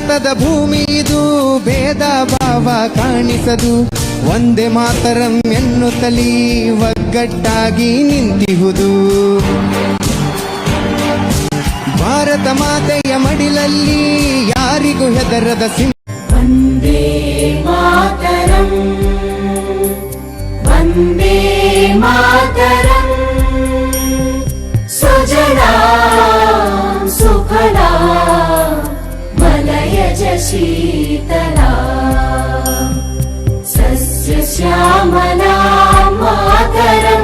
ಭಾರತದ ಭೂಮಿ ಇದು ಭೇದ ಭಾವ ಕಾಣಿಸದು. ಒಂದೇ ಮಾತರಂ ಎನ್ನುತ್ತಲೀ ಒಗ್ಗಟ್ಟಾಗಿ ನಿಂತಿಹುದು. ಭಾರತ ಮಾತೆಯ ಮಡಿಲಲ್ಲಿ ಯಾರಿಗೂ ಹೆದರದ ವಂದೇ ಮಾತರಂ, ವಂದೇ ಮಾತರಂ, ಸುಜಲಾಂ ಸುಫಲಾಂ ಮಲಯಜ ಶೀತಲಾಂ ಸಸ್ಯ ಶ್ಯಾಮಲಾಂ ಮಾತರಂ.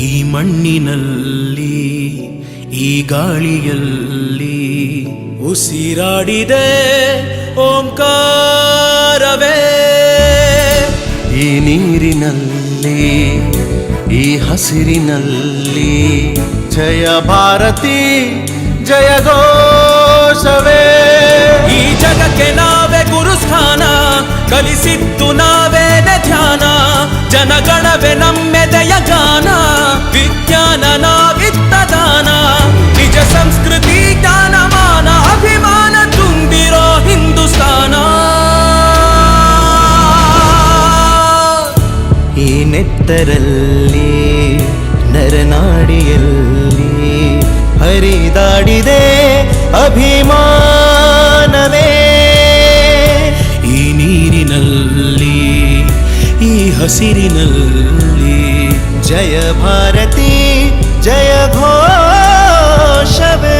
ಈ ಮಣ್ಣಿನಲ್ಲಿ ಈ ಗಾಳಿಯಲ್ಲಿ ಉಸಿರಾಡಿದೆ ಓಂಕಾರವೇ. ಈ ನೀರಿನಲ್ಲಿ ಈ ಹಸಿರಿನಲ್ಲಿ ಜಯ ಭಾರತಿ ಜಯ ಘೋಷವೇ. ಈ ಜಗಕ್ಕೆ ನಾವೇ ಗುರುಸ್ಥಾನ, ಕಲಿಸಿದ್ದು ನಾವೇನೆ ಧ್ಯಾನ. ಜನಗಣವೇ ನಮ್ಮೆದೆಯ ಗಾನ, ವಿಜ್ಞಾನ ನಾವಿತ್ತ ದಾನ. ನಿಜ ಸಂಸ್ಕೃತಿ ಜ್ಞಾನಮಾನ, ಅಭಿಮಾನ ತುಂಬಿರೋ ಹಿಂದೂಸ್ತಾನ. ಈ ನೆತ್ತರಲ್ಲಿ ನರನಾಡಿಯಲ್ಲಿ ಹರಿದಾಡಿದೆ ಅಭಿಮಾನವೇ. ಈ ನೀರಿನಲ್ಲಿ ಈ ಹಸಿರಿನಲ್ಲಿ ಜಯ ಭಾರತಿ ಜಯ ಘೋಷವೇ.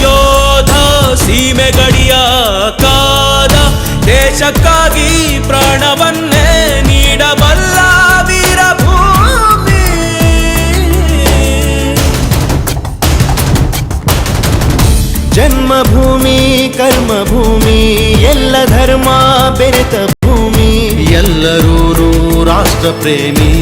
ಯೋಧ ಸೀಮೆ ಗಡಿಯ ಕಾದ, ದೇಶಕ್ಕಾಗಿ ಪ್ರಾಣವನ್ನೇ ನೀಡಬಲ್ಲ ವೀರಭೂಮಿ. ಜನ್ಮಭೂಮಿ ಕರ್ಮಭೂಮಿ ಎಲ್ಲ ಧರ್ಮ ಬೆರೆತ ಭೂಮಿ. ಎಲ್ಲರೂ ರಾಷ್ಟ್ರ ಪ್ರೇಮಿ.